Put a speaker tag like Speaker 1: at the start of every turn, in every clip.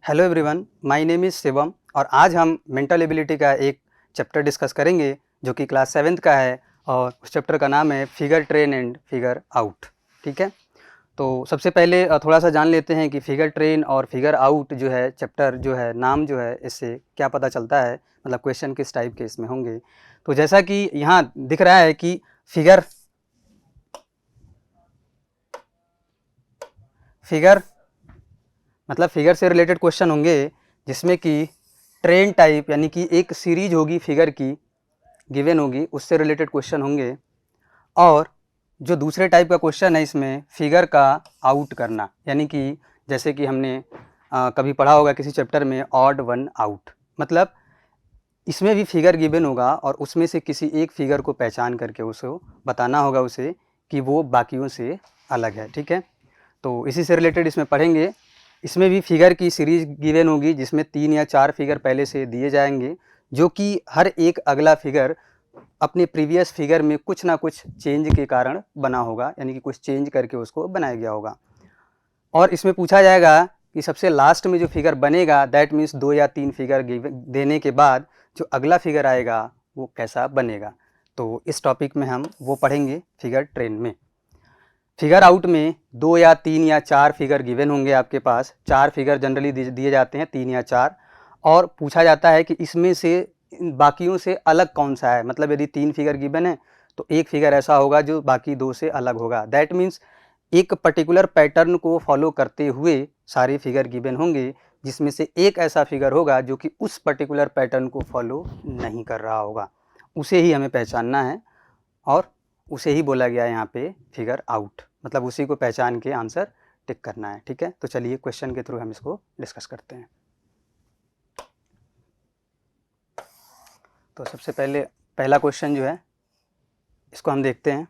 Speaker 1: Hello everyone, my name is Shivam और आज हम मेंटल एबिलिटी का एक चैप्टर डिस्कस करेंगे जो कि क्लास 7th का है और उस चैप्टर का नाम है figure train and figure out. ठीक है, तो सबसे पहले थोड़ा सा जान लेते हैं कि फिगर ट्रेन और फिगर आउट जो है चैप्टर जो है नाम जो है इससे क्या पता चलता है, मतलब क्वेश्चन किस टाइप के इसमें होंगे। तो जैसा कि यहाँ दिख रहा है कि फिगर मतलब फिगर से रिलेटेड क्वेश्चन होंगे जिसमें कि ट्रेन टाइप यानी कि एक सीरीज होगी फिगर की गिवन होगी, उससे रिलेटेड क्वेश्चन होंगे। और जो दूसरे टाइप का क्वेश्चन है इसमें फिगर का आउट करना, यानी कि जैसे कि हमने कभी पढ़ा होगा किसी चैप्टर में ऑड वन आउट, मतलब इसमें भी फिगर गिवन होगा और उसमें से किसी एक फिगर को पहचान करके उसको बताना होगा उसे कि वो बाकियों से अलग है। ठीक है, तो इसी से रिलेटेड इसमें पढ़ेंगे। इसमें भी फिगर की सीरीज गिवन होगी जिसमें 3 या 4 फिगर पहले से दिए जाएंगे, जो कि हर एक अगला फिगर अपने प्रीवियस फिगर में कुछ ना कुछ चेंज के कारण बना होगा, यानी कि कुछ चेंज करके उसको बनाया गया होगा। और इसमें पूछा जाएगा कि सबसे लास्ट में जो फिगर बनेगा दैट मीन्स 2 या 3 फिगर देने के बाद जो अगला फिगर आएगा वो कैसा बनेगा। तो इस टॉपिक में हम वो पढ़ेंगे फिगर ट्रेन में। फिगर आउट में 2 या 3 या 4 फिगर गिवन होंगे आपके पास। 4 फिगर जनरली दिए जाते हैं, 3 या 4, और पूछा जाता है कि इसमें से बाकियों से अलग कौन सा है। मतलब यदि 3 फिगर गिवन है तो एक फिगर ऐसा होगा जो बाकी 2 से अलग होगा। दैट मीन्स एक पर्टिकुलर पैटर्न को फॉलो करते हुए सारे फिगर गिवन होंगे, जिसमें से एक ऐसा फिगर होगा जो कि उस पर्टिकुलर पैटर्न को फॉलो नहीं कर रहा होगा। उसे ही हमें पहचानना है और उसे ही बोला गया है यहाँ पे फिगर आउट, मतलब उसी को पहचान के आंसर टिक करना है। ठीक है, तो चलिए क्वेश्चन के थ्रू हम इसको डिस्कस करते हैं। तो सबसे पहले पहला क्वेश्चन जो है इसको हम देखते हैं।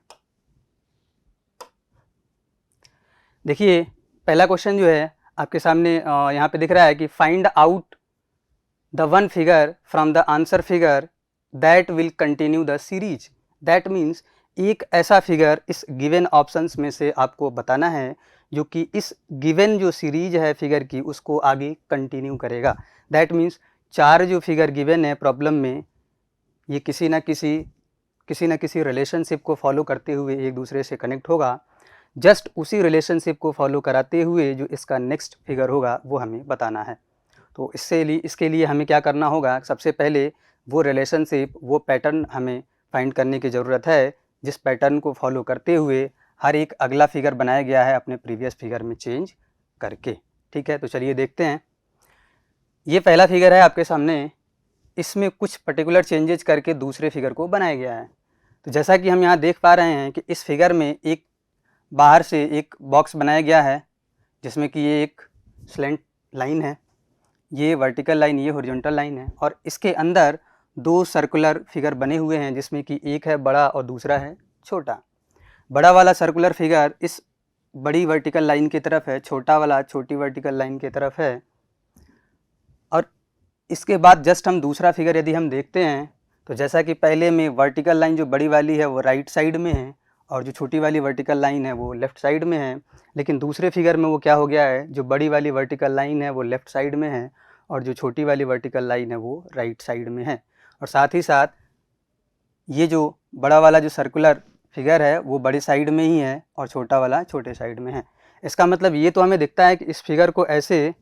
Speaker 1: देखिए, पहला क्वेश्चन जो है आपके सामने यहाँ पे दिख रहा है कि find out the one figure from the answer figure that will continue the series. That means एक ऐसा फिगर इस गिवन ऑप्शंस में से आपको बताना है जो कि इस गिवन जो सीरीज है फिगर की उसको आगे कंटिन्यू करेगा। दैट मीन्स 4 जो फिगर गिवन है प्रॉब्लम में, ये किसी न किसी रिलेशनशिप को फॉलो करते हुए एक दूसरे से कनेक्ट होगा। जस्ट उसी रिलेशनशिप को फॉलो कराते हुए जो इसका नेक्स्ट फिगर होगा वो हमें बताना है। तो इसके लिए हमें क्या करना होगा, सबसे पहले वो रिलेशनशिप, वो पैटर्न हमें फाइंड करने की ज़रूरत है जिस पैटर्न को फॉलो करते हुए हर एक अगला फिगर बनाया गया है अपने प्रीवियस फिगर में चेंज करके। ठीक है, तो चलिए देखते हैं। ये पहला फिगर है आपके सामने, इसमें कुछ पर्टिकुलर चेंजेज करके दूसरे फिगर को बनाया गया है। तो जैसा कि हम यहाँ देख पा रहे हैं कि इस फिगर में एक बाहर से एक बॉक्स बनाया गया है जिसमें कि ये एक स्लेंट लाइन है, ये वर्टिकल लाइन, ये हॉरिजॉन्टल लाइन है, और इसके अंदर 2 सर्कुलर फिगर बने हुए हैं जिसमें कि एक है बड़ा और दूसरा है छोटा। बड़ा वाला सर्कुलर फिगर इस बड़ी वर्टिकल लाइन की तरफ है, छोटा वाला छोटी वर्टिकल लाइन की तरफ है। और इसके बाद जस्ट हम दूसरा फिगर यदि हम देखते हैं तो जैसा कि पहले में वर्टिकल लाइन जो बड़ी वाली है वो राइट साइड में है और जो छोटी वाली वर्टिकल लाइन है वो लेफ़्ट साइड में है। लेकिन दूसरे फिगर में वो क्या हो गया है, जो बड़ी वाली वर्टिकल लाइन है वो लेफ़्ट साइड में है और जो छोटी वाली वर्टिकल लाइन है वो राइट साइड में है। और साथ ही साथ ये जो बड़ा वाला जो सर्कुलर फिगर है वो बड़ी साइड में ही है और छोटा वाला छोटे साइड में है। इसका मतलब ये तो हमें दिखता है कि इस फिगर को ऐसे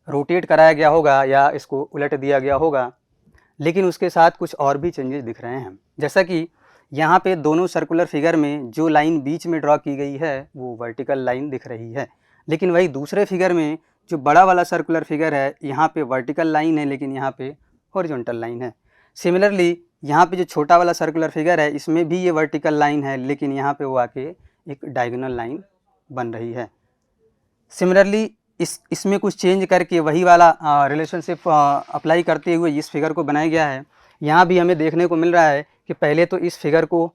Speaker 1: रोटेट कराया गया होगा या इसको उलट दिया गया होगा, लेकिन उसके साथ कुछ और भी चेंजेस दिख रहे हैं। जैसा कि यहाँ पे दोनों सर्कुलर फिगर में जो लाइन बीच में ड्रॉ की गई है वो वर्टिकल लाइन दिख रही है, लेकिन वही दूसरे फिगर में जो बड़ा वाला सर्कुलर फिगर है यहाँ पे वर्टिकल लाइन है लेकिन यहाँ पे हॉरिजॉन्टल लाइन है। सिमिलरली यहाँ पे जो छोटा वाला सर्कुलर फिगर है इसमें भी ये वर्टिकल लाइन है लेकिन यहाँ पे वो आके एक डायगोनल लाइन बन रही है। सिमिलरली इसमें कुछ चेंज करके वही वाला रिलेशनशिप अप्लाई करते हुए इस फिगर को बनाया गया है। यहाँ भी हमें देखने को मिल रहा है कि पहले तो इस फिगर को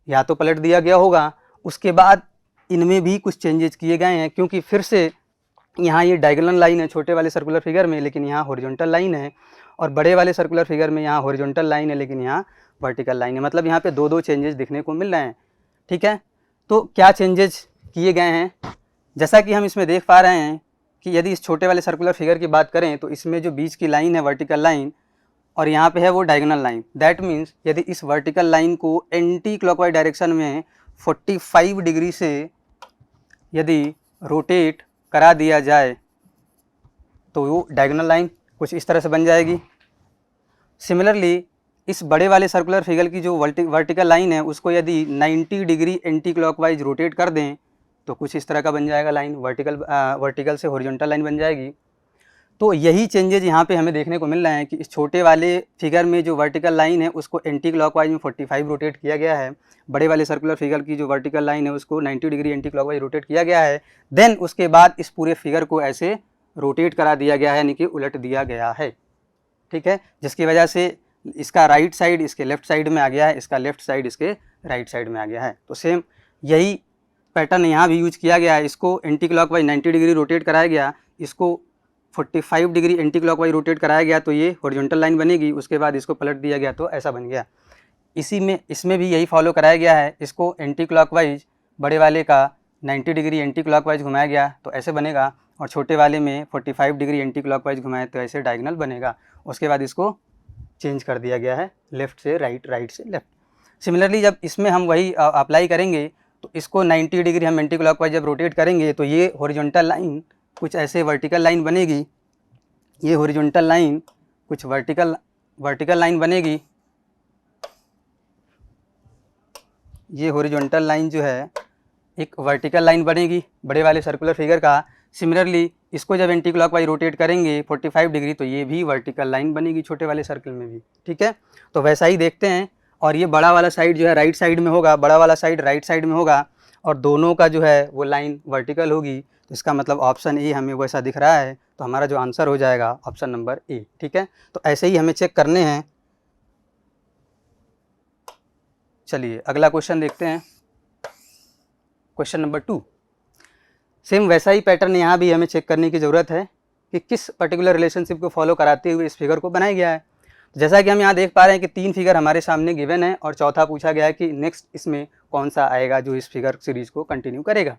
Speaker 1: या तो पलट दिया गया होगा, उसके बाद इनमें भी कुछ चेंजेस किए गए हैं, क्योंकि फिर से यहाँ ये डायगोनल लाइन है छोटे वाले सर्कुलर फिगर में लेकिन यहाँ हॉरिजॉन्टल लाइन है, और बड़े वाले सर्कुलर फिगर में यहाँ हॉरिजॉन्टल लाइन है लेकिन यहाँ वर्टिकल लाइन है। मतलब यहाँ पे 2 चेंजेस दिखने को मिल रहे हैं। ठीक है, तो क्या चेंजेस किए गए हैं, जैसा कि हम इसमें देख पा रहे हैं कि यदि इस छोटे वाले सर्कुलर फिगर की बात करें तो इसमें जो बीच की लाइन है वर्टिकल लाइन और यहाँ पे है वो डायगोनल लाइन, दैट मीन्स यदि इस वर्टिकल लाइन को एंटी क्लॉकवाइज डायरेक्शन में 45 डिग्री से यदि रोटेट करा दिया जाए तो वो डायगोनल लाइन कुछ इस तरह से बन जाएगी। सिमिलरली इस बड़े वाले सर्कुलर फिगर की जो वर्टिकल लाइन है उसको यदि 90 डिग्री एंटी क्लॉकवाइज रोटेट कर दें तो कुछ इस तरह का बन जाएगा लाइन, वर्टिकल से हॉरिजॉन्टल लाइन बन जाएगी। तो यही चेंजेज यहाँ पे हमें देखने को मिल रहे हैं कि इस छोटे वाले फिगर में जो वर्टिकल लाइन है उसको एंटी क्लॉकवाइज में 45 रोटेट किया गया है, बड़े वाले सर्कुलर फिगर की जो वर्टिकल लाइन है उसको 90 डिग्री एंटी क्लॉकवाइज रोटेट किया गया है। देन उसके बाद इस पूरे फिगर को ऐसे रोटेट करा दिया गया है, यानी कि उलट दिया गया है, ठीक है, जिसकी वजह से इसका राइट साइड इसके लेफ्ट साइड में आ गया है, इसका लेफ्ट साइड इसके राइट साइड में आ गया है। तो सेम यही पैटर्न यहाँ भी यूज किया गया है, इसको एंटी क्लॉकवाइज 90 डिग्री रोटेट कराया गया, इसको 45 डिग्री एंटी क्लॉकवाइज रोटेट कराया गया तो ये हॉरिजॉन्टल लाइन बनेगी, उसके बाद इसको पलट दिया गया तो ऐसा बन गया। इसमें भी यही फॉलो कराया गया है, इसको एंटी क्लॉकवाइज बड़े वाले का 90 डिग्री एंटी क्लॉकवाइज घुमाया गया तो ऐसे बनेगा और छोटे वाले में 45 डिग्री एंटी क्लॉकवाइज घुमाए तो ऐसे डायगोनल बनेगा। उसके बाद इसको चेंज कर दिया गया है लेफ़्ट से राइट, राइट से लेफ़्ट। सिमिलरली जब इसमें हम वही अप्लाई करेंगे तो इसको 90 डिग्री हम एंटी क्लॉकवाइज जब रोटेट करेंगे तो ये हॉरिजॉन्टल लाइन कुछ ऐसे वर्टिकल लाइन बनेगी, ये हॉरिजॉन्टल लाइन कुछ वर्टिकल लाइन बनेगी, ये हॉरिजॉन्टल लाइन जो है एक वर्टिकल लाइन बनेगी बड़े वाले सर्कुलर फिगर का। सिमिलरली इसको जब एंटी क्लॉकवाइज रोटेट करेंगे 45 डिग्री तो ये भी वर्टिकल लाइन बनेगी छोटे वाले सर्कल में भी, ठीक है। तो वैसा ही देखते हैं, और ये बड़ा वाला साइड जो है राइट साइड में होगा, बड़ा वाला साइड राइट साइड में होगा और दोनों का जो है वो लाइन वर्टिकल होगी, तो इसका मतलब ऑप्शन ए हमें वैसा दिख रहा है, तो हमारा जो आंसर हो जाएगा ऑप्शन नंबर ए, ठीक है। तो ऐसे ही हमें चेक करने हैं। चलिए अगला क्वेश्चन देखते हैं, क्वेश्चन नंबर 2। सेम वैसा ही पैटर्न यहाँ भी हमें चेक करने की ज़रूरत है कि किस पर्टिकुलर रिलेशनशिप को फॉलो कराते हुए इस फिगर को बनाया गया है। जैसा कि हम यहाँ देख पा रहे हैं कि 3 फिगर हमारे सामने गिवन है और चौथा पूछा गया है कि नेक्स्ट इसमें कौन सा आएगा जो इस फिगर सीरीज को कंटिन्यू करेगा।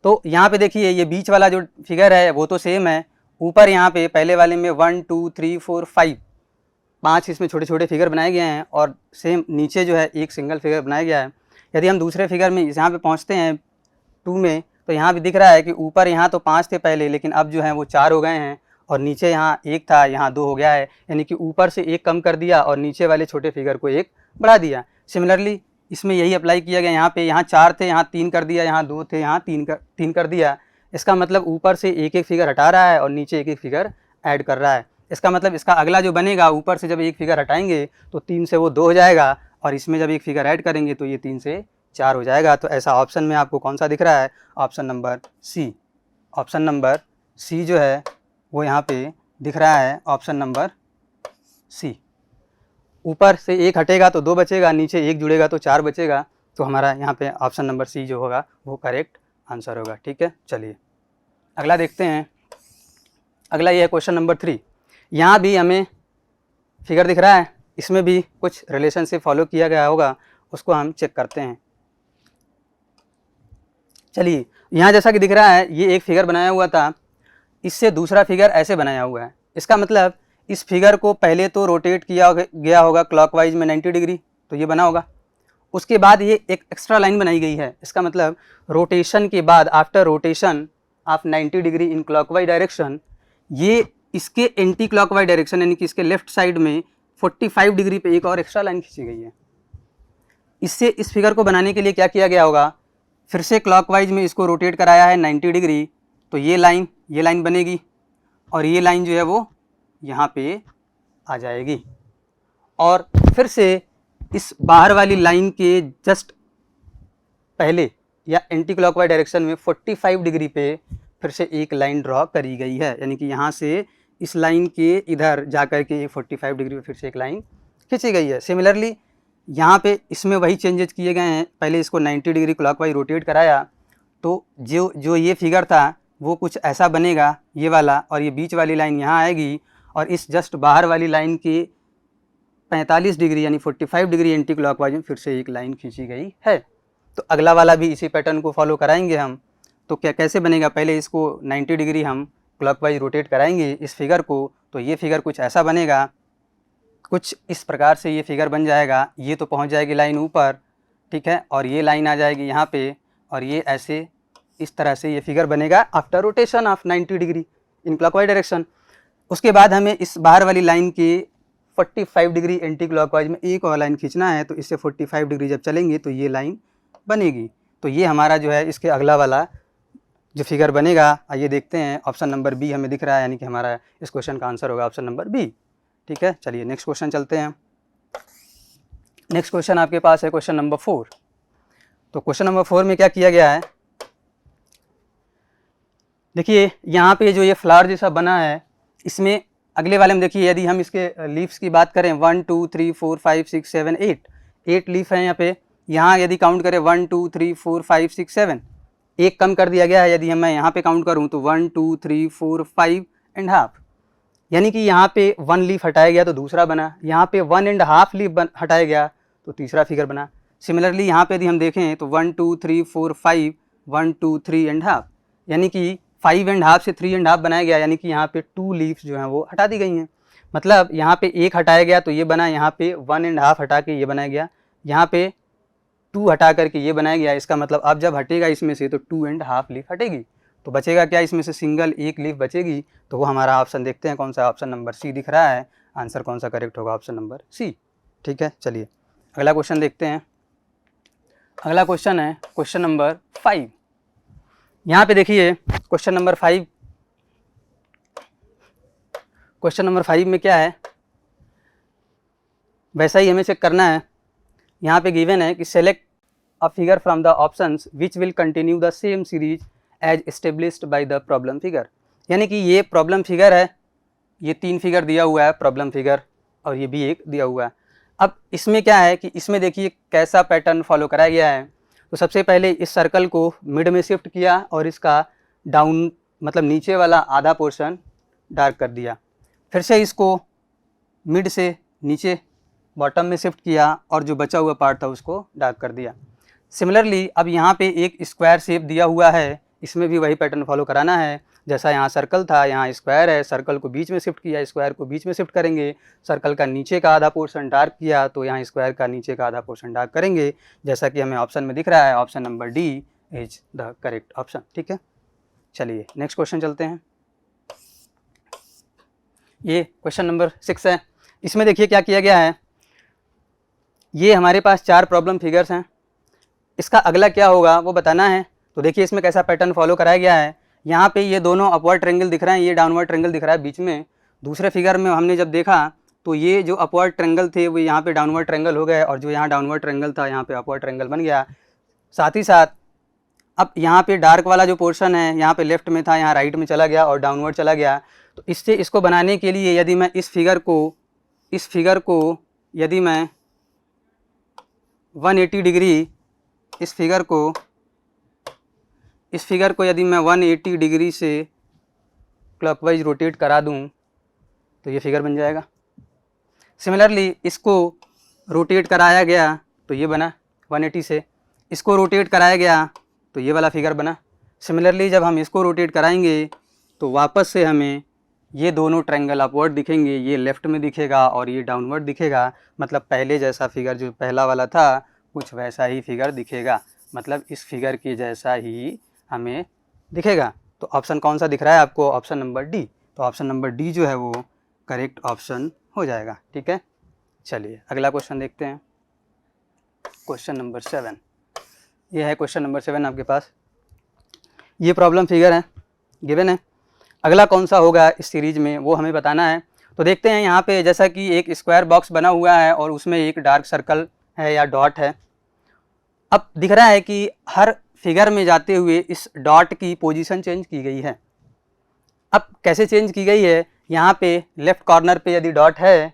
Speaker 1: तो यहाँ पे देखिए ये बीच वाला जो फिगर है वो तो सेम है, ऊपर यहाँ पे पहले वाले में 1 2 3 4 5 इसमें छोटे छोटे फिगर बनाए गए हैं और सेम नीचे जो है एक सिंगल फिगर बनाया गया है। यदि हम दूसरे फिगर में यहाँ पे पहुँचते हैं 2 में तो यहाँ भी दिख रहा है कि ऊपर यहाँ तो 5 थे पहले, लेकिन अब जो है वो 4 हो गए हैं और नीचे यहाँ 1 था, यहाँ 2 हो गया है, यानी कि ऊपर से 1 कम कर दिया और नीचे वाले छोटे फिगर को 1 बढ़ा दिया। सिमिलरली इसमें यही अप्लाई किया गया, यहाँ पे यहाँ 4 थे, यहाँ 3 कर दिया, यहाँ 2 थे, यहाँ 3 कर दिया। इसका मतलब ऊपर से एक एक फिगर हटा रहा है और नीचे एक एक फिगर ऐड कर रहा है। इसका मतलब इसका अगला जो बनेगा, ऊपर से जब एक फिगर हटाएंगे तो 3 से वो 2 हो जाएगा और इसमें जब एक फिगर ऐड करेंगे तो ये 3 से 4 हो जाएगा। तो ऐसा ऑप्शन में आपको कौन सा दिख रहा है? Option number C. Option number C जो है वो यहाँ पे दिख रहा है, ऑप्शन नंबर सी। ऊपर से एक हटेगा तो 2 बचेगा, नीचे एक जुड़ेगा तो 4 बचेगा, तो हमारा यहाँ पे ऑप्शन नंबर सी जो होगा वो करेक्ट आंसर होगा। ठीक है, चलिए अगला देखते हैं। अगला ये है क्वेश्चन नंबर 3। यहाँ भी हमें फिगर दिख रहा है, इसमें भी कुछ रिलेशनशिप फॉलो किया गया होगा, उसको हम चेक करते हैं। चलिए यहाँ जैसा कि दिख रहा है ये एक फिगर बनाया हुआ था, इससे दूसरा फिगर ऐसे बनाया हुआ है। इसका मतलब इस फिगर को पहले तो रोटेट किया गया होगा क्लॉकवाइज में 90 डिग्री, तो ये बना होगा। उसके बाद ये एक एक्स्ट्रा लाइन बनाई गई है। इसका मतलब रोटेशन के बाद, after rotation of 90 degree in clockwise direction, ये इसके एंटी क्लॉकवाइज डायरेक्शन यानी कि इसके लेफ्ट साइड में 45 डिग्री पे एक और एक्स्ट्रा लाइन खींची गई है। इससे इस फिगर को बनाने के लिए क्या किया गया होगा, फिर से क्लॉकवाइज में इसको रोटेट कराया है 90 डिग्री, तो ये लाइन बनेगी और ये लाइन जो है वो यहाँ पे आ जाएगी और फिर से इस बाहर वाली लाइन के जस्ट पहले या एंटी क्लॉकवाइज डायरेक्शन में 45 डिग्री पे फिर से एक लाइन ड्रॉ करी गई है, यानी कि यहाँ से इस लाइन के इधर जाकर के 45 डिग्री पे फिर से एक लाइन खींची गई है। सिमिलरली यहाँ पे इसमें वही चेंजेस किए गए हैं, पहले इसको 90 डिग्री क्लॉकवाइज रोटेट कराया तो जो ये फिगर था वो कुछ ऐसा बनेगा, ये वाला, और ये बीच वाली लाइन यहाँ आएगी और इस जस्ट बाहर वाली लाइन की 45 डिग्री यानी 45 डिग्री एंटी क्लॉकवाइज में फिर से एक लाइन खींची गई है। तो अगला वाला भी इसी पैटर्न को फॉलो कराएंगे हम। तो क्या कैसे बनेगा, पहले इसको 90 डिग्री हम क्लॉकवाइज रोटेट कराएंगे इस फिगर को, तो ये फिगर कुछ ऐसा बनेगा, कुछ इस प्रकार से ये फिगर बन जाएगा। ये तो पहुंच जाएगी लाइन ऊपर, ठीक है, और ये लाइन आ जाएगी यहाँ पे, और ये ऐसे इस तरह से ये फिगर बनेगा after rotation of 90 degree in clockwise direction. उसके बाद हमें इस बाहर वाली लाइन के 45 डिग्री एंटी क्लॉकवाइज में एक और लाइन खींचना है, तो इससे 45 डिग्री जब चलेंगे तो ये लाइन बनेगी। तो ये हमारा जो है इसके अगला वाला जो फिगर बनेगा, आइए देखते हैं। ऑप्शन नंबर बी हमें दिख रहा है, यानी कि हमारा इस क्वेश्चन का आंसर होगा ऑप्शन नंबर बी। ठीक है, चलिए नेक्स्ट क्वेश्चन चलते हैं। नेक्स्ट क्वेश्चन आपके पास है क्वेश्चन नंबर 4। तो क्वेश्चन नंबर 4 में क्या किया गया है, देखिए यहाँ पे जो ये फ्लावर जैसा बना है, इसमें अगले वाले में देखिए, यदि हम इसके लीव्स की बात करें 1 2 3 4 5 6 7 8 लीफ हैं यहाँ पे। यहाँ यदि काउंट करें 1 2 3 4 5 6 7, एक कम कर दिया गया है। यदि मैं यहाँ पे काउंट करूँ तो 1 2 3 4 5 एंड हाफ, यानी कि यहाँ पे 1 लीफ हटाया गया तो दूसरा बना, यहाँ पे 1 एंड हाफ लीफ हटाया गया तो तीसरा फिगर बना। सिमिलरली यहाँ पे यदि हम देखें तो 1 2 3 4 5 1 2 3 एंड हाफ, यानी कि 5 एंड हाफ से 3 एंड हाफ बनाया गया, यानी कि यहाँ पे 2 लीव्स जो हैं वो हटा दी गई हैं। मतलब यहाँ पे एक हटाया गया तो ये बना, यहाँ पे 1 एंड हाफ हटा के ये बनाया गया, यहाँ पे 2 हटा करके ये बनाया गया। इसका मतलब अब जब हटेगा इसमें से तो 2 एंड हाफ लीफ हटेगी, तो बचेगा क्या, इसमें से सिंगल एक लीफ बचेगी। तो वो हमारा ऑप्शन देखते हैं कौन सा, ऑप्शन नंबर सी दिख रहा है। आंसर कौन सा करेक्ट होगा, ऑप्शन नंबर सी। ठीक है, चलिए अगला क्वेश्चन देखते हैं। अगला क्वेश्चन है क्वेश्चन नंबर 5। यहाँ पे देखिए क्वेश्चन नंबर 5, क्वेश्चन नंबर 5 में क्या है, वैसा ही हमें चेक करना है। यहाँ पे गिवन है कि select a figure from the options which will continue the same series as established by the problem figure. यानी कि ये प्रॉब्लम फिगर है, ये 3 फिगर दिया हुआ है प्रॉब्लम फिगर, और ये भी एक दिया हुआ है। अब इसमें क्या है कि इसमें देखिए कैसा पैटर्न फॉलो कराया गया है। तो सबसे पहले इस सर्कल को मिड में शिफ्ट किया और इसका डाउन मतलब नीचे वाला आधा पोर्शन डार्क कर दिया। फिर से इसको मिड से नीचे बॉटम में शिफ्ट किया और जो बचा हुआ पार्ट था उसको डार्क कर दिया। सिमिलरली अब यहाँ पे एक स्क्वायर शेप दिया हुआ है, इसमें भी वही पैटर्न फॉलो कराना है। जैसा यहाँ सर्कल था, यहाँ स्क्वायर है, सर्कल को बीच में शिफ्ट किया, स्क्वायर को बीच में शिफ्ट करेंगे। सर्कल का नीचे का आधा पोर्शन डार्क किया तो यहाँ स्क्वायर का नीचे का आधा पोर्शन डार्क करेंगे, जैसा कि हमें ऑप्शन में दिख रहा है। Option number D is the correct option. ठीक है, चलिए नेक्स्ट क्वेश्चन चलते हैं। ये क्वेश्चन नंबर 6 है। इसमें देखिए क्या किया गया है, ये हमारे पास 4 प्रॉब्लम फिगर्स हैं, इसका अगला क्या होगा वो बताना है। तो देखिए इसमें कैसा पैटर्न फॉलो कराया गया है। यहाँ पे ये दोनों अपवर्ड ट्रायंगल दिख रहे हैं, ये डाउनवर्ड ट्रायंगल दिख रहा है बीच में। दूसरे फिगर में हमने जब देखा तो ये जो अपवर्ड ट्रायंगल थे वो यहाँ पे डाउनवर्ड ट्रायंगल हो गए, और जो यहाँ डाउनवर्ड ट्रायंगल था यहाँ पे अपवर्ड ट्रायंगल बन गया। साथ ही साथ अब यहाँ पे डार्क वाला जो पोर्शन है यहाँ पे लेफ्ट में था, यहाँ राइट में चला गया और डाउनवर्ड चला गया। तो इससे इसको बनाने के लिए यदि मैं इस फिगर को यदि मैं 180 डिग्री इस फिगर को यदि मैं 180 डिग्री से क्लॉकवाइज रोटेट करा दूं तो ये फिगर बन जाएगा। सिमिलरली इसको रोटेट कराया गया तो ये बना 180 से, इसको रोटेट कराया गया तो ये वाला फिगर बना। सिमिलरली जब हम इसको रोटेट कराएंगे तो वापस से हमें ये दोनों ट्रायंगल अपवर्ड दिखेंगे, ये लेफ़्ट में दिखेगा और ये डाउनवर्ड दिखेगा। मतलब पहले जैसा फिगर जो पहला वाला था कुछ वैसा ही फिगर दिखेगा, मतलब इस फिगर के जैसा ही हमें दिखेगा। तो ऑप्शन कौन सा दिख रहा है आपको, ऑप्शन नंबर डी। तो ऑप्शन नंबर डी जो है वो करेक्ट ऑप्शन हो जाएगा। ठीक है, चलिए अगला क्वेश्चन देखते हैं। क्वेश्चन नंबर 7, ये है क्वेश्चन नंबर 7 आपके पास। ये प्रॉब्लम फिगर है गिवन है, अगला कौन सा होगा इस सीरीज में वो हमें बताना है। तो देखते हैं यहाँ पे जैसा कि एक स्क्वायर बॉक्स बना हुआ है और उसमें एक डार्क सर्कल है या डॉट है। अब दिख रहा है कि हर फिगर में जाते हुए इस डॉट की पोजीशन चेंज की गई है। अब कैसे चेंज की गई है, यहाँ पे लेफ़्ट कॉर्नर पे यदि डॉट है,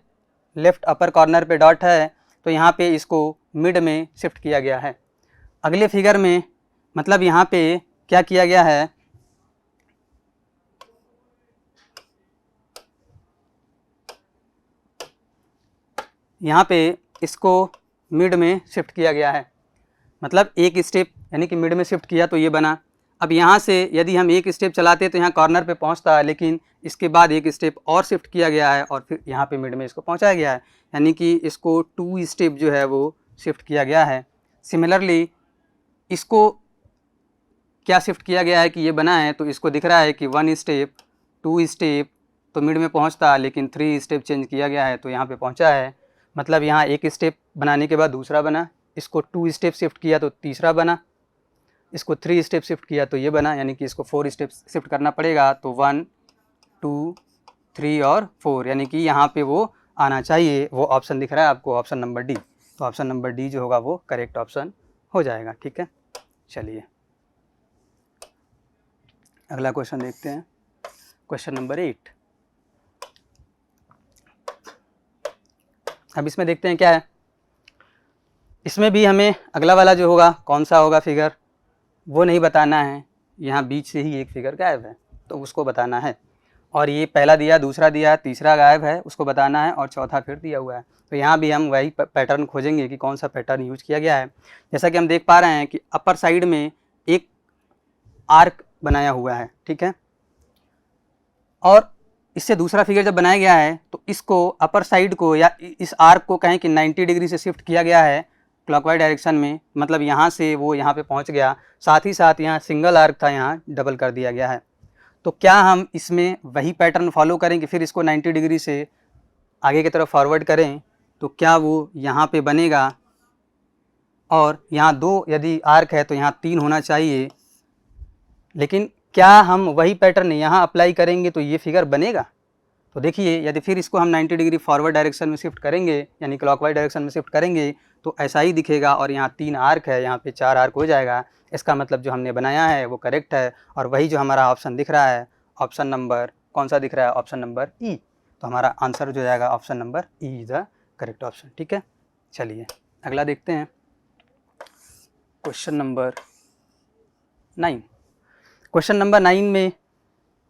Speaker 1: लेफ़्ट अपर कॉर्नर पे डॉट है तो यहाँ पे इसको मिड में शिफ्ट किया गया है। अगले फिगर में मतलब यहाँ पे क्या किया गया है, यहाँ पे इसको मिड में शिफ्ट किया गया है। मतलब एक स्टेप यानी कि मिड में शिफ्ट किया तो ये बना। अब यहाँ से यदि हम एक स्टेप चलाते तो यहाँ कॉर्नर पे पहुँचता है, लेकिन इसके बाद एक स्टेप और शिफ्ट किया गया है और फिर यहाँ पे मिड में इसको पहुँचाया गया है, यानी कि इसको 2 स्टेप जो है वो शिफ्ट किया गया है। सिमिलरली इसको क्या शिफ्ट किया गया है कि ये बना है, तो इसको दिख रहा है कि 1 स्टेप 2 स्टेप तो मिड में पहुँचता, लेकिन 3 स्टेप चेंज किया गया है तो यहाँ पे पहुँचा है। मतलब यहाँ एक स्टेप बनाने के बाद दूसरा बना, इसको 2 स्टेप शिफ्ट किया तो तीसरा बना, इसको 3 स्टेप शिफ्ट किया तो ये बना, यानी कि इसको 4 स्टेप शिफ्ट करना पड़ेगा। तो 1 2 3 और 4, यानी कि यहाँ पे वो आना चाहिए। वो ऑप्शन दिख रहा है आपको, ऑप्शन नंबर डी। तो ऑप्शन नंबर डी जो होगा वो करेक्ट ऑप्शन हो जाएगा। ठीक है, चलिए अगला क्वेश्चन देखते हैं, क्वेश्चन नंबर 8। अब इसमें देखते हैं क्या है। इसमें भी हमें अगला वाला जो होगा कौन सा होगा फिगर वो नहीं बताना है, यहाँ बीच से ही एक फिगर गायब है तो उसको बताना है। और ये पहला दिया, दूसरा दिया, तीसरा गायब है उसको बताना है, और चौथा फिर दिया हुआ है। तो यहाँ भी हम वही पैटर्न खोजेंगे कि कौन सा पैटर्न यूज किया गया है। जैसा कि हम देख पा रहे हैं कि अपर साइड में एक आर्क बनाया हुआ है, ठीक है, और इससे दूसरा फिगर जब बनाया गया है तो इसको अपर साइड को या इस आर्क को कहें कि 90 डिग्री से शिफ्ट किया गया है क्लॉकवाइज डायरेक्शन में, मतलब यहाँ से वो यहाँ पे पहुँच गया। साथ ही साथ यहाँ सिंगल आर्क था, यहाँ डबल कर दिया गया है। तो क्या हम इसमें वही पैटर्न फॉलो करें कि फिर इसको 90 डिग्री से आगे की तरफ फॉरवर्ड करें, तो क्या वो यहाँ पे बनेगा? और यहाँ 2 यदि आर्क है तो यहाँ 3 होना चाहिए, लेकिन क्या हम वही पैटर्न यहाँ अप्लाई करेंगे तो ये फिगर बनेगा? तो देखिए, यदि फिर इसको हम 90 डिग्री फॉरवर्ड डायरेक्शन में शिफ्ट करेंगे, यानी क्लॉकवाइज डायरेक्शन में शिफ्ट करेंगे, तो ऐसा ही दिखेगा। और यहाँ 3 आर्क है, यहाँ पे 4 आर्क हो जाएगा। इसका मतलब जो हमने बनाया है वो करेक्ट है, और वही जो हमारा ऑप्शन दिख रहा है, ऑप्शन नंबर कौन सा दिख रहा है? ऑप्शन नंबर ई। तो हमारा आंसर जो जाएगा option number E is the correct option. ठीक है, चलिए अगला देखते हैं, क्वेश्चन नंबर 9। क्वेश्चन नंबर 9 में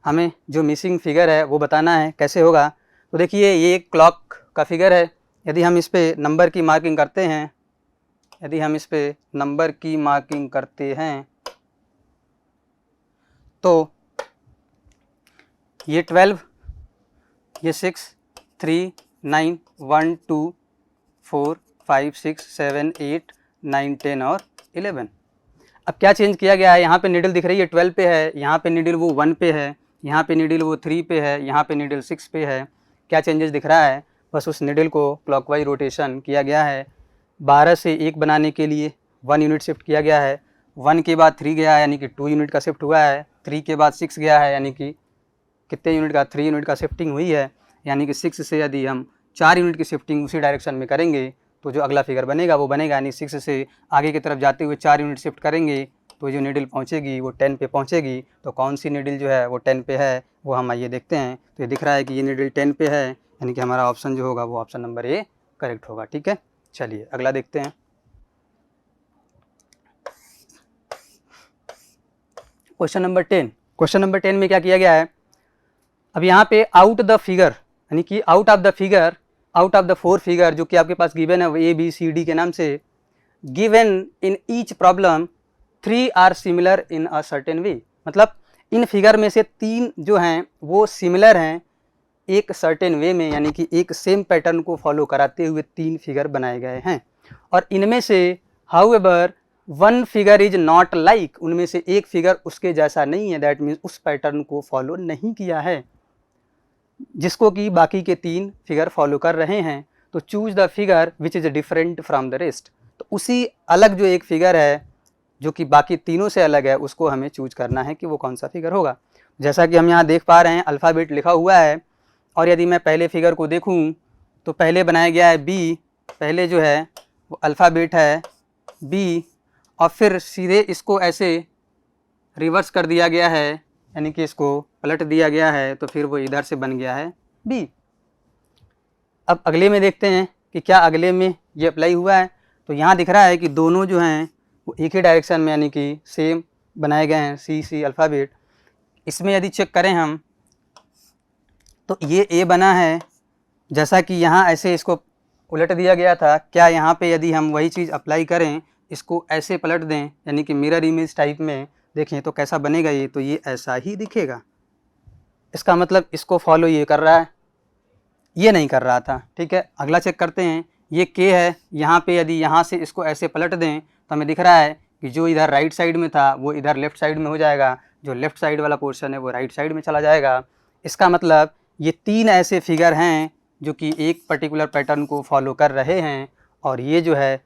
Speaker 1: हमें जो मिसिंग फिगर है वो बताना है। कैसे होगा? तो देखिए, ये एक क्लॉक का फिगर है। यदि हम इस पे नंबर की मार्किंग करते हैं, तो ये 12, ये 6, 3, 9, 1, 2, 4, 5, 6, 7, 8, 9, 10 और 11। अब क्या चेंज किया गया है? यहाँ पे नीडल दिख रही है 12 पे है, यहाँ पे नीडल वो 1 पे है, यहाँ पे नीडल वो 3 पे है, यहाँ पे नीडल 6 पे है। क्या चेंजेस दिख रहा है? बस उस नीडल को क्लॉकवाइज रोटेशन किया गया है। 12 से 1 बनाने के लिए 1 यूनिट शिफ्ट किया गया है, 1 के बाद 3 गया है, यानी कि 2 यूनिट का शिफ्ट हुआ है, 3 के बाद 6 गया है, यानी कि कितने यूनिट का? 3 यूनिट का शिफ्टिंग हुई है। यानी कि 6 से यदि हम 4 यूनिट की शिफ्टिंग उसी डायरेक्शन में करेंगे तो जो अगला फिगर बनेगा वो बनेगा। यानी 6 से आगे की तरफ जाते हुए 4 यूनिट शिफ्ट करेंगे तो जो नीडल पहुंचेगी वो 10 पे पहुंचेगी। तो कौन सी नीडल जो है वो 10 पे है वो हम आइए देखते हैं। तो ये दिख रहा है कि ये नीडल 10 पे है, यानी कि हमारा ऑप्शन जो होगा वो ऑप्शन नंबर ए करेक्ट होगा। ठीक है, चलिए अगला देखते हैं, क्वेश्चन नंबर 10। क्वेश्चन नंबर 10 में क्या किया गया है? अब यहाँ पे आउट द फिगर, यानी कि आउट ऑफ द 4 फिगर जो कि आपके पास गिवन है ए बी सी डी के नाम से, given in each problem 3 are similar in a certain way. मतलब इन फिगर में से 3 जो हैं वो सिमिलर हैं एक सर्टेन वे में, यानी कि एक सेम पैटर्न को फॉलो कराते हुए 3 फिगर बनाए गए हैं। और इनमें से however 1 figure is not like, उनमें से एक फिगर उसके जैसा नहीं है, दैट मीन्स उस पैटर्न को फॉलो नहीं किया है जिसको कि बाकी के 3 फिगर फॉलो कर रहे हैं। तो choose the figure which is different from the rest. तो उसी अलग जो एक फिगर है जो कि बाकी तीनों से अलग है उसको हमें चूज करना है कि वो कौन सा फिगर होगा। जैसा कि हम यहाँ देख पा रहे हैं अल्फ़ाबेट लिखा हुआ है, और यदि मैं पहले फिगर को देखूँ तो पहले बनाया गया है बी, पहले जो है वो अल्फ़ाबेट है बी, और फिर सीधे इसको ऐसे रिवर्स कर दिया गया है, यानी कि इसको पलट दिया गया है, तो फिर वो इधर से बन गया है बी। अब अगले में देखते हैं कि क्या अगले में ये अप्लाई हुआ है। तो यहाँ दिख रहा है कि दोनों जो हैं वो एक ही डायरेक्शन में, यानी कि सेम बनाए गए हैं, सी अल्फ़ाबेट। इसमें यदि चेक करें हम तो ये ए बना है, जैसा कि यहाँ ऐसे इसको उलट दिया गया था। क्या यहाँ पे यदि हम वही चीज़ अप्लाई करें, इसको ऐसे पलट दें, यानी कि मिरर इमेज टाइप में, देखें तो कैसा बनेगा ये, तो ये ऐसा ही दिखेगा। इसका मतलब इसको फॉलो ये कर रहा है, ये नहीं कर रहा था। ठीक है, अगला चेक करते हैं। ये के है, यहाँ पे यदि यहाँ से इसको ऐसे पलट दें तो हमें दिख रहा है कि जो इधर राइट साइड में था वो इधर लेफ्ट साइड में हो जाएगा, जो लेफ्ट साइड वाला पोर्शन है वो राइट साइड में चला जाएगा। इसका मतलब ये 3 ऐसे फिगर हैं जो कि एक पर्टिकुलर पैटर्न को फॉलो कर रहे हैं, और ये जो है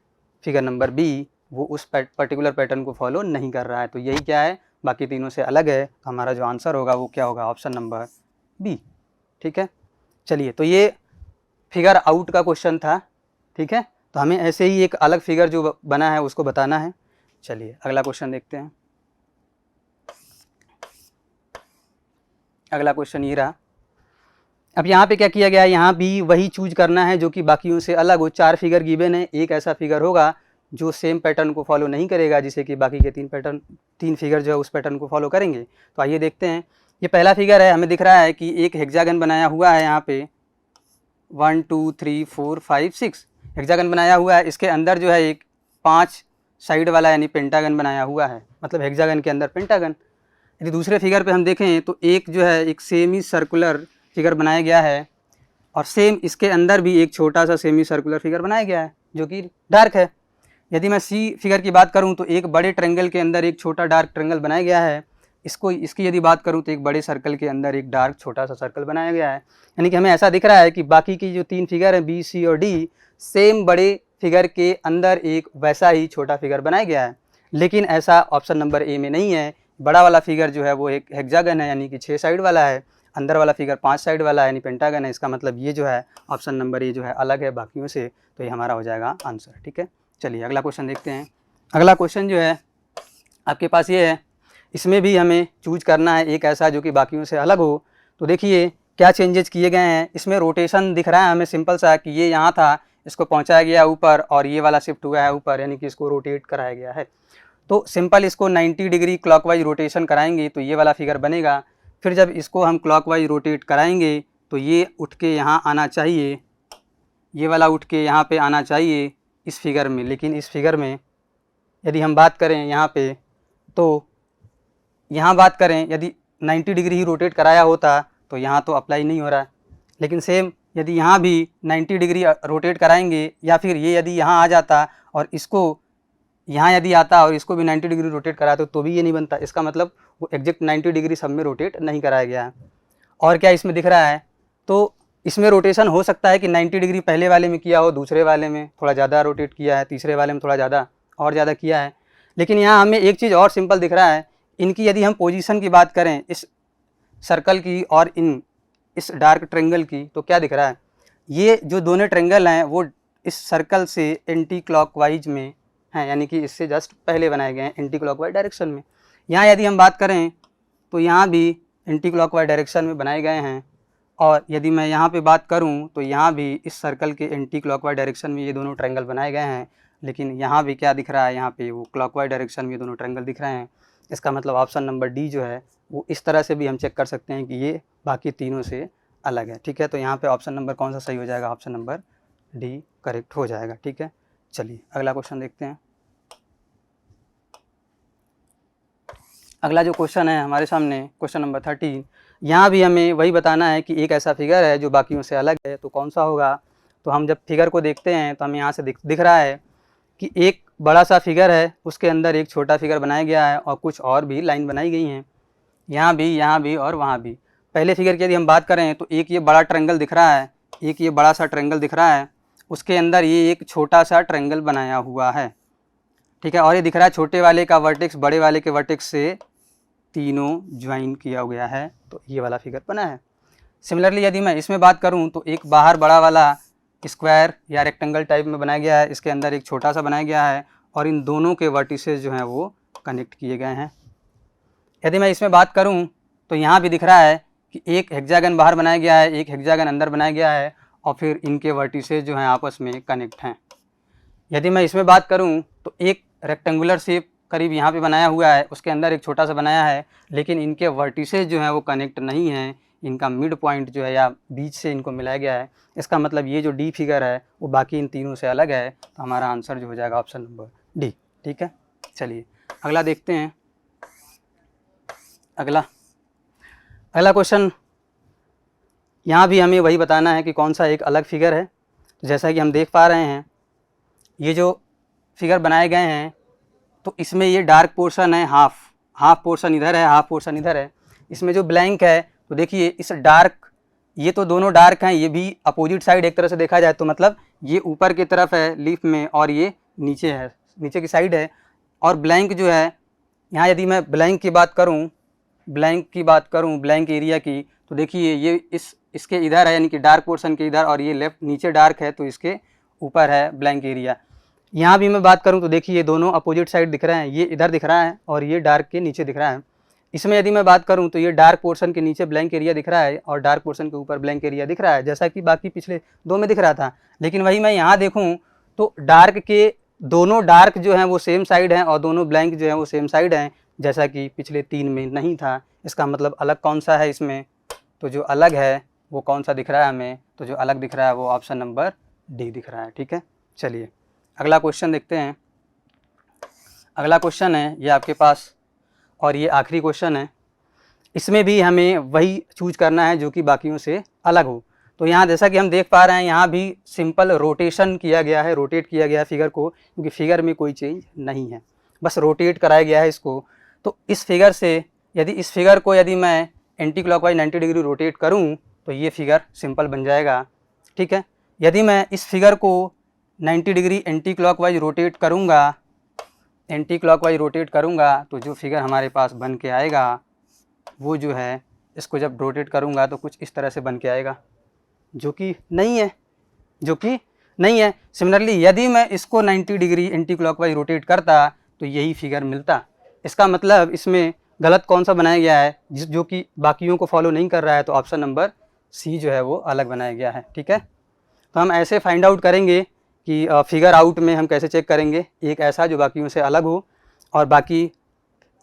Speaker 1: फिगर नंबर बी वो उस पर्टिकुलर पैटर्न को फॉलो नहीं कर रहा है। तो यही क्या है, बाकी तीनों से अलग है। तो हमारा जो आंसर होगा वो क्या होगा, ऑप्शन नंबर बी। ठीक है, चलिए, तो ये फिगर आउट का क्वेश्चन था। ठीक है, तो हमें ऐसे ही एक अलग फिगर जो बना है उसको बताना है। चलिए अगला क्वेश्चन देखते हैं। अगला क्वेश्चन ये रहा। अब यहाँ पे क्या किया गया है, यहाँ भी वही चूज करना है जो कि बाकियों से अलग हो। 4 फिगर गिवन है, एक ऐसा फिगर होगा जो सेम पैटर्न को फॉलो नहीं करेगा, जिसे कि बाकी के 3 फिगर जो है उस पैटर्न को फॉलो करेंगे। तो आइए देखते हैं। ये पहला फिगर है, हमें दिख रहा है कि एक हेक्सागन बनाया हुआ है। यहाँ पे 1 2 3 4 5 6 हेक्सागन बनाया हुआ है। इसके अंदर जो है एक 5 साइड वाला यानी पेंटागन बनाया हुआ है, मतलब हेक्सागन के अंदर पेंटागन। यदि दूसरे फिगर पे हम देखें तो एक जो है एक सेमी सर्कुलर फिगर बनाया गया है, और सेम इसके अंदर भी एक छोटा सा सेमी सर्कुलर फिगर बनाया गया है जो कि डार्क है। यदि मैं सी फिगर की बात करूं तो एक बड़े ट्रायंगल के अंदर एक छोटा डार्क ट्रायंगल बनाया गया है। इसकी यदि बात करूं तो एक बड़े सर्कल के अंदर एक डार्क छोटा सा सर्कल बनाया गया है। यानी कि हमें ऐसा दिख रहा है कि बाकी की जो 3 फिगर हैं बी, सी और डी, सेम बड़े फिगर के अंदर एक वैसा ही छोटा फिगर बनाया गया है। लेकिन ऐसा ऑप्शन नंबर ए में नहीं है। बड़ा वाला फिगर जो है वो एक हेक्सागन है, यानी कि 6 साइड वाला है। अंदर वाला फिगर 5 साइड वाला है, यानी पेंटागन है। इसका मतलब ये जो है ऑप्शन नंबर ए जो है अलग है बाकियों से। तो ये हमारा हो जाएगा आंसर। ठीक है, चलिए अगला क्वेश्चन देखते हैं। अगला क्वेश्चन जो है आपके पास ये है, इसमें भी हमें चूज करना है एक ऐसा जो कि बाकियों से अलग हो। तो देखिए क्या चेंजेस किए गए हैं। इसमें रोटेशन दिख रहा है हमें सिंपल सा, कि ये यहाँ था, इसको पहुँचाया गया ऊपर, और ये वाला शिफ्ट हुआ है ऊपर, यानी कि इसको रोटेट कराया गया है। तो सिंपल इसको 90 डिग्री क्लॉकवाइज रोटेशन कराएंगे तो ये वाला फिगर बनेगा। फिर जब इसको हम क्लॉकवाइज रोटेट कराएंगे तो ये उठ के यहाँ आना चाहिए, ये वाला उठ के यहाँ पे आना चाहिए इस फिगर में। लेकिन इस फिगर में यदि हम बात करें यहाँ पे, तो यहाँ बात करें यदि 90 डिग्री ही रोटेट कराया होता तो यहाँ तो अप्लाई नहीं हो रहा है। लेकिन सेम यदि यहाँ भी 90 डिग्री रोटेट कराएंगे, या फिर ये यदि यहाँ आ जाता और इसको यहाँ यदि आता और इसको भी 90 डिग्री रोटेट कराया तो भी ये नहीं बनता। इसका मतलब वो एग्जैक्ट 90 डिग्री सब में रोटेट नहीं कराया गया है। और क्या इसमें दिख रहा है, तो इसमें रोटेशन हो सकता है कि 90 डिग्री पहले वाले में किया हो, दूसरे वाले में थोड़ा ज़्यादा रोटेट किया है, तीसरे वाले में थोड़ा ज़्यादा और ज़्यादा किया है। लेकिन यहाँ हमें एक चीज़ और सिंपल दिख रहा है, इनकी यदि हम पोजीशन की बात करें इस सर्कल की और इस डार्क ट्रायंगल की, तो क्या दिख रहा है, ये जो दोनों ट्रायंगल हैं वो इस सर्कल से एंटी क्लॉकवाइज में हैं, यानी कि इससे जस्ट पहले बनाए गए हैं एंटी क्लॉकवाइज डायरेक्शन में। यहाँ यदि हम बात करें तो यहाँ भी एंटी क्लॉकवाइज डायरेक्शन में बनाए गए हैं, और यदि मैं यहाँ पे बात करूँ तो यहाँ भी इस सर्कल के एंटी क्लॉकवाइज डायरेक्शन में ये दोनों ट्रायंगल बनाए गए हैं। लेकिन यहाँ भी क्या दिख रहा है, यहाँ पे वो क्लॉकवाइज डायरेक्शन में ये दोनों ट्रायंगल दिख रहे हैं। इसका मतलब ऑप्शन नंबर डी जो है वो इस तरह से भी हम चेक कर सकते हैं कि ये बाकी तीनों से अलग है। ठीक है, तो यहाँ पे ऑप्शन नंबर कौन सा सही हो जाएगा, ऑप्शन नंबर डी करेक्ट हो जाएगा। ठीक है, चलिए अगला क्वेश्चन देखते हैं। अगला जो क्वेश्चन है हमारे सामने, क्वेश्चन नंबर 13, यहाँ भी हमें वही बताना है कि एक ऐसा फिगर है जो बाकियों से अलग है, तो कौन सा होगा। तो हम जब फिगर को देखते हैं तो हमें यहाँ से दिख रहा है कि एक बड़ा सा फिगर है, उसके अंदर एक छोटा फिगर बनाया गया है और कुछ और भी लाइन बनाई गई हैं, यहाँ भी और वहाँ भी। पहले फिगर की यदि हम बात करें तो एक ये बड़ा ट्रायंगल दिख रहा है, एक ये बड़ा सा ट्रायंगल दिख रहा है, उसके अंदर ये एक छोटा सा ट्रायंगल बनाया हुआ है। ठीक है, और ये दिख रहा है छोटे वाले का वर्टेक्स बड़े वाले के वर्टेक्स से तीनों ज्वाइन किया गया है, तो ये वाला फिगर बना है। सिमिलरली यदि मैं इसमें बात करूं तो एक बाहर बड़ा वाला स्क्वायर या रेक्टेंगल टाइप में बनाया गया है, इसके अंदर एक छोटा सा बनाया गया है और इन दोनों के वर्टिसेस जो हैं वो कनेक्ट किए गए हैं। यदि मैं इसमें बात करूं तो यहाँ भी दिख रहा है कि एक हेक्सागन बाहर बनाया गया है, एक हेक्सागन अंदर बनाया गया है, और फिर इनके वर्टिसेस जो हैं आपस में कनेक्ट हैं। यदि मैं इसमें बात करूं तो एक रेक्टेंगुलर शेप करीब यहाँ पे बनाया हुआ है, उसके अंदर एक छोटा सा बनाया है, लेकिन इनके वर्टिसेस जो हैं वो कनेक्ट नहीं हैं, इनका मिड पॉइंट जो है या बीच से इनको मिलाया गया है। इसका मतलब ये जो डी फिगर है वो बाकी इन तीनों से अलग है, तो हमारा आंसर जो हो जाएगा ऑप्शन नंबर डी। ठीक है, चलिए अगला देखते हैं। अगला क्वेश्चन, यहाँ भी हमें वही बताना है कि कौन सा एक अलग फिगर है। तो जैसा कि हम देख पा रहे हैं, ये जो फिगर बनाए गए हैं तो इसमें ये डार्क पोर्शन है हाफ पोर्शन इधर है, हाफ पोर्शन इधर है। इसमें जो ब्लैंक है तो देखिए इस डार्क, ये तो दोनों डार्क हैं, ये भी अपोजिट साइड एक तरह से देखा जाए तो मतलब ये ऊपर की तरफ है लीफ में और ये नीचे है, नीचे की साइड है। और ब्लैंक जो है यहाँ, यदि मैं ब्लैंक की बात करूँ ब्लैंक एरिया की, तो देखिए ये इसके इधर है, यानी कि डार्क पोर्शन के इधर, और ये लेफ्ट नीचे डार्क है तो इसके ऊपर है ब्लैंक एरिया। यहाँ भी मैं बात करूँ तो देखिए ये दोनों अपोजिट साइड दिख रहे हैं, ये इधर दिख रहा है और ये डार्क के नीचे दिख रहा है। इसमें यदि मैं बात करूँ तो ये डार्क पोर्शन के नीचे ब्लैंक एरिया दिख रहा है और डार्क पोर्शन के ऊपर ब्लैंक एरिया दिख रहा है, जैसा कि बाकी पिछले दो में दिख रहा था। लेकिन वही मैं यहाँ देखूँ तो डार्क के दोनों डार्क जो हैं वो सेम साइड हैं और दोनों ब्लैंक जो हैं वो सेम साइड हैं, जैसा कि पिछले 3 में नहीं था। इसका मतलब अलग कौन सा है इसमें, तो जो अलग है वो कौन सा दिख रहा है हमें, तो जो अलग दिख रहा है वो ऑप्शन नंबर डी दिख रहा है। ठीक है, चलिए अगला क्वेश्चन देखते हैं। अगला क्वेश्चन है ये आपके पास, और ये आखिरी क्वेश्चन है। इसमें भी हमें वही चूज करना है जो कि बाकियों से अलग हो। तो यहाँ जैसा कि हम देख पा रहे हैं, यहाँ भी सिंपल रोटेशन किया गया है, रोटेट किया गया है फिगर को, क्योंकि फिगर में कोई चेंज नहीं है, बस रोटेट कराया गया है इसको। तो इस फिगर से इस फिगर को यदि मैं एंटी क्लॉकवाइज 90 डिग्री रोटेट करूँ तो ये फिगर सिंपल बन जाएगा। ठीक है, यदि मैं इस फिगर को 90 डिग्री एंटी क्लॉकवाइज रोटेट करूँगा तो जो फिगर हमारे पास बन के आएगा वो जो है, इसको जब रोटेट करूँगा तो कुछ इस तरह से बन के आएगा, जो कि नहीं है। सिमिलरली यदि मैं इसको 90 डिग्री एंटी क्लॉकवाइज रोटेट करता तो यही फिगर मिलता। इसका मतलब इसमें गलत कौन सा बनाया गया है, जो कि बाकियों को फॉलो नहीं कर रहा है, तो ऑप्शन नंबर सी जो है वो अलग बनाया गया है। ठीक है, तो हम ऐसे फाइंड आउट करेंगे कि फिगर आउट में हम कैसे चेक करेंगे, एक ऐसा जो बाकियों से अलग हो, और बाकी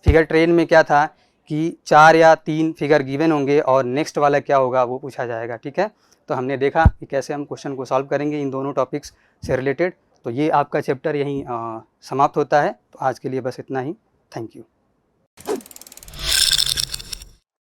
Speaker 1: फिगर ट्रेन में क्या था कि 4 या 3 फिगर गिवन होंगे और नेक्स्ट वाला क्या होगा वो पूछा जाएगा। ठीक है, तो हमने देखा कि कैसे हम क्वेश्चन को सॉल्व करेंगे इन दोनों टॉपिक्स से रिलेटेड। तो ये आपका चैप्टर यहीं समाप्त होता है। तो आज के लिए बस इतना ही। Thank you.